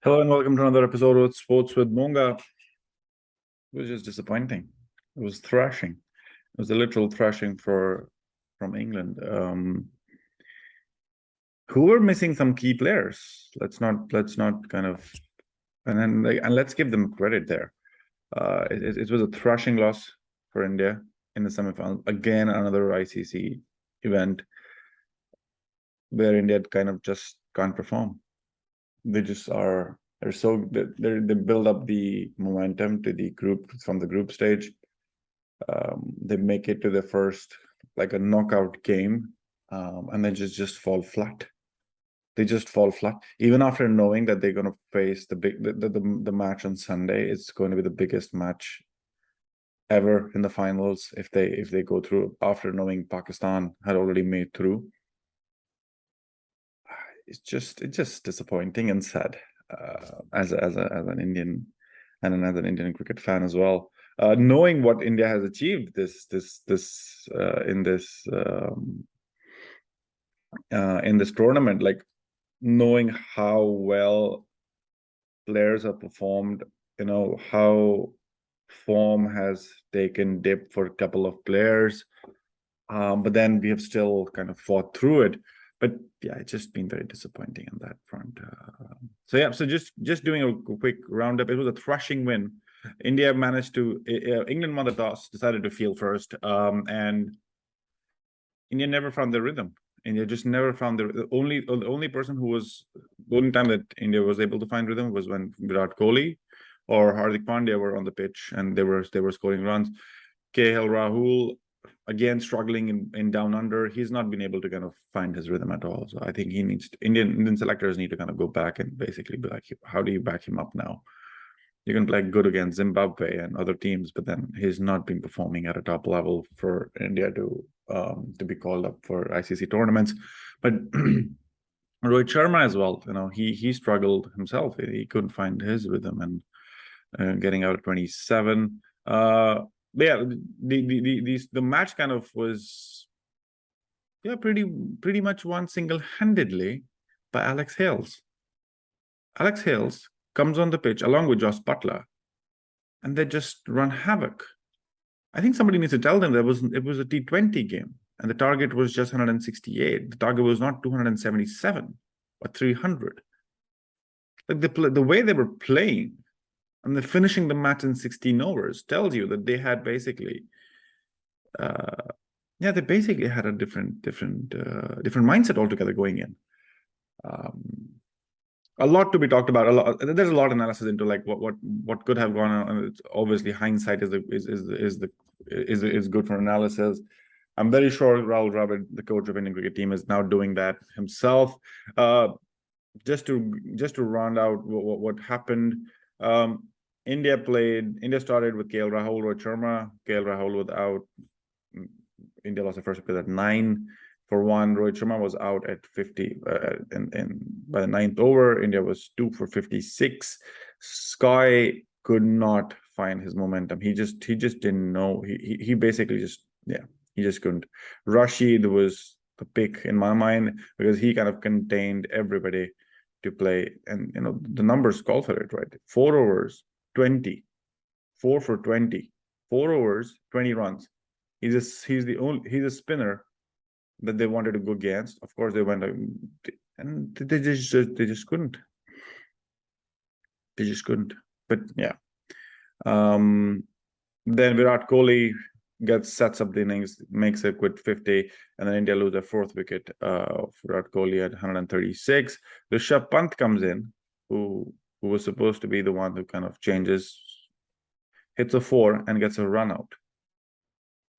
Hello and welcome to another episode of Sports with Monga. It was just disappointing. It was thrashing. It was a literal thrashing from England. Who were missing some key players. Let's not kind of and let's give them credit there. It was a thrashing loss for India in the semifinal. Again, another ICC event where India kind of just can't perform. They just are. They build up the momentum to the group from the group stage. They make it to the first like a knockout game, and they just fall flat. They just fall flat, even after knowing that they're going to face the match on Sunday. It's going to be the biggest match ever in the finals if they go through. After knowing Pakistan had already made through, it's just disappointing and sad as an Indian and as an Indian cricket fan as well. Knowing what India has achieved in this tournament, like knowing how well players have performed, how form has taken dip for a couple of players, but then we have still kind of fought through it. But yeah, it's just been very disappointing on that front. So just doing a quick roundup. It was a thrashing win. India managed to. England won the toss, decided to field first, and India never found their rhythm. India just never found the only time that India was able to find rhythm was when Virat Kohli or Hardik Pandya were on the pitch and they were scoring runs. KL Rahul again struggling in down under. He's not been able to kind of find his rhythm at all. So I think he needs Indian selectors need to kind of go back and basically be like, how do you back him up now? You can play good against Zimbabwe and other teams, but then he's not been performing at a top level for India to be called up for ICC tournaments. But Rohit Sharma as well, he struggled himself. He couldn't find his rhythm and getting out at 27. But yeah, the match kind of was pretty much won single-handedly by Alex Hales. Alex Hales comes on the pitch along with Jos Buttler, and they just run havoc. I think somebody needs to tell them it was a T20 game, and the target was just 168. The target was not 277 or 300. Like the way they were playing, and they're finishing the match in 16 overs tells you that they had basically, they basically had a different mindset altogether going in. A lot to be talked about. There's a lot of analysis into like what could have gone on. It's obviously hindsight is good for analysis. I'm very sure Rahul Dravid, the coach of Indian cricket team, is now doing that himself. Just to round out what happened. India started with KL Rahul, Rohit Sharma. KL Rahul was out. India lost the first wicket at 9 for 1. Rohit Sharma was out at 50 and by the 9th over. India was 2 for 56. Sky could not find his momentum. He just didn't know. He basically he just couldn't. Rashid was the pick in my mind because he kind of contained everybody to play, and the numbers call for it, right? 4 overs, 20, 4 for 20, 4 overs, 20 runs. He's a spinner that they wanted to go against. Of course, they went and they just couldn't. They just couldn't. But yeah. Then Virat Kohli sets up the innings, makes it with 50, and then India lose their 4th wicket. Virat Kohli at 136. Rishabh Pant comes in, who was supposed to be the one who kind of changes, hits a 4 and gets a run out.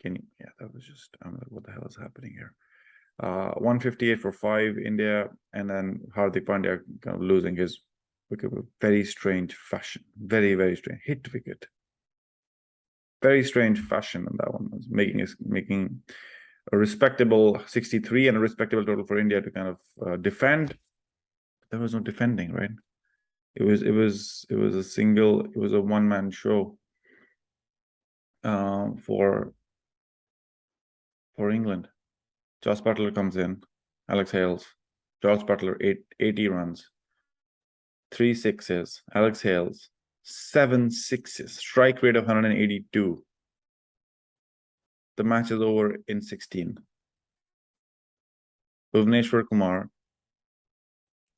That was just, I'm like, what the hell is happening here? 158 for 5 India, and then Hardik Pandya kind of losing his wicket with very strange fashion. Very, very strange. Hit wicket. Very strange fashion in that one. Was making a respectable 63 and a respectable total for India to kind of defend. There was no defending, right? It was a one-man show for England. Jos Buttler comes in, Alex Hales. Jos Buttler 80 runs. 3 sixes. Alex Hales, 7 sixes. Strike rate of 182. The match is over in 16. Bhuvneshwar Kumar,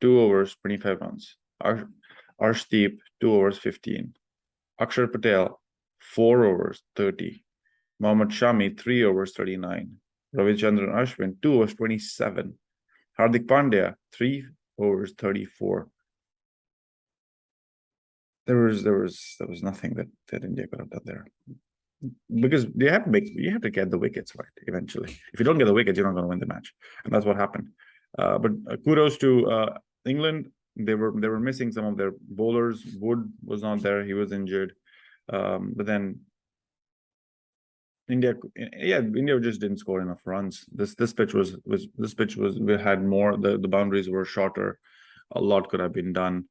2 overs, 25 runs. Arshdeep, 2 overs, 15. Akshar Patel, 4 overs, 30. Mohammad Shami, 3 overs, 39. Ravichandran Ashwin, 2 overs, 27. Hardik Pandya, 3 overs, 34. There was nothing that India could have done there, because you have to get the wickets right eventually. If you don't get the wickets, you're not going to win the match, and that's what happened. But kudos to England. They were missing some of their bowlers. Wood was not there; he was injured. But then India just didn't score enough runs. This pitch we had more. The boundaries were shorter. A lot could have been done.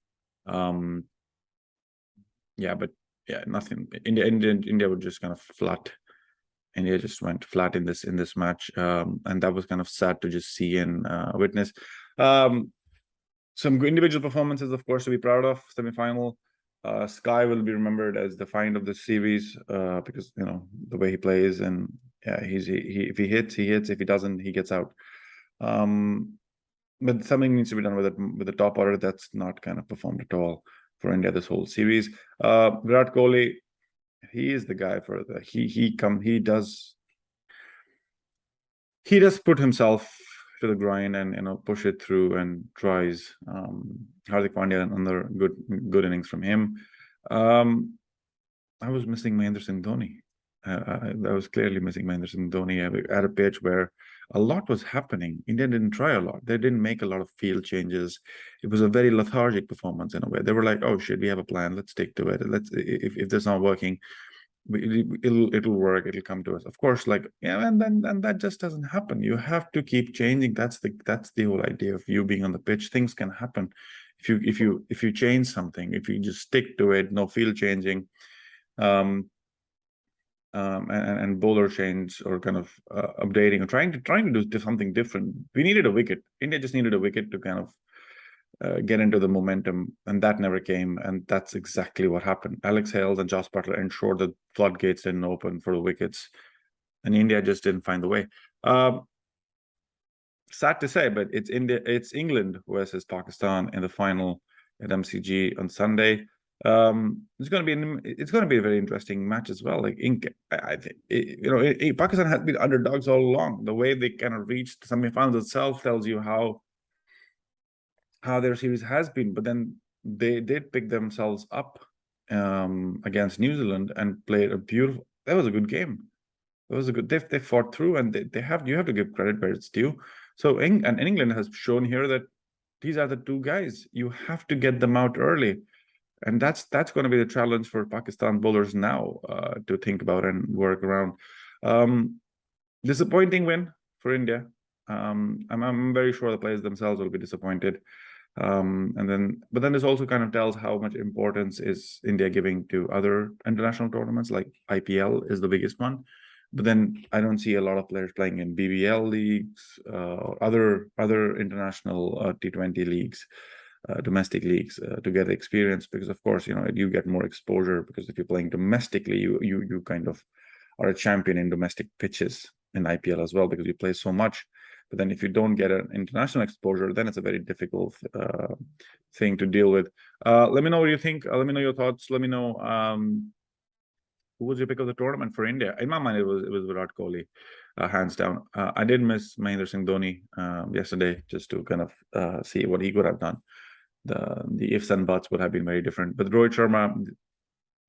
Nothing. India would just kind of flat. India just went flat in this match, and that was kind of sad to just see and witness. Some individual performances, of course, to be proud of. Semi-final. Sky will be remembered as the find of the series, because the way he plays, and if he hits, he hits. If he doesn't, he gets out. But something needs to be done with the top order. That's not kind of performed at all for India this whole series. Virat Kohli, he is the guy for the he does put himself to the grind and push it through and tries. Hardik Pandya, another good innings from him. I was missing Mahendra Singh Dhoni. I was clearly missing Mahendra Singh Dhoni at a pitch where a lot was happening. India didn't try a lot. They didn't make a lot of field changes. It was a very lethargic performance in a way. They were like, "Oh shit, we have a plan. Let's stick to it. If this is not working, it'll work. It'll come to us." Of course, and that just doesn't happen. You have to keep changing. That's the whole idea of you being on the pitch. Things can happen if you change something. If you just stick to it, no field changing. And bowler change or kind of updating or trying to do something different. We needed a wicket. India just needed a wicket to kind of get into the momentum, and that never came. And that's exactly what happened. Alex Hales and Jos Buttler ensured that floodgates didn't open for the wickets, and India just didn't find the way. Sad to say, but it's England versus Pakistan in the final at MCG on Sunday. It's going to be a very interesting match as well. I think Pakistan has been underdogs all along. The way they kind of reached the semifinals itself tells you how their series has been. But then they did pick themselves up against New Zealand and played that was a good game. It was a good. They fought through, and you have to give credit where it's due. So England has shown here that these are the two guys. You have to get them out early. And that's going to be the challenge for Pakistan bowlers now to think about and work around. Disappointing win for India. I'm very sure the players themselves will be disappointed. But then this also kind of tells how much importance is India giving to other international tournaments, like IPL is the biggest one. But then I don't see a lot of players playing in BBL leagues, other international T20 leagues. Domestic leagues to get experience, because of course you get more exposure, because if you're playing domestically, you kind of are a champion in domestic pitches in IPL as well, because you play so much. But then if you don't get an international exposure, then it's a very difficult thing to deal with. Let me know what you think. Let me know your thoughts. Let me know who was your pick of the tournament for India. In my mind, it was Virat Kohli, hands down. I did miss Mahendra Singh Dhoni yesterday, just to kind of see what he could have done. The ifs and buts would have been very different. But Rohit Sharma,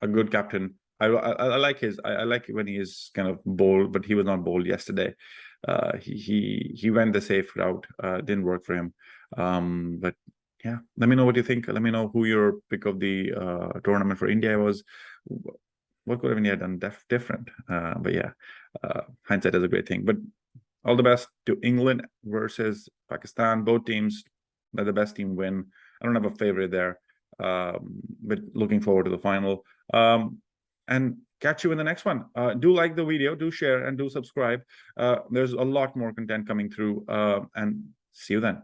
a good captain. I like I like when he is kind of bold, but he was not bold yesterday. He went the safe route. Didn't work for him. But yeah, let me know what you think. Let me know who your pick of the tournament for India was. What could have India done different? But yeah, hindsight is a great thing. But all the best to England versus Pakistan. Both teams, let the best team win. I don't have a favorite there, but looking forward to the final. And catch you in the next one. Do like the video, do share, and do subscribe. There's a lot more content coming through, and see you then.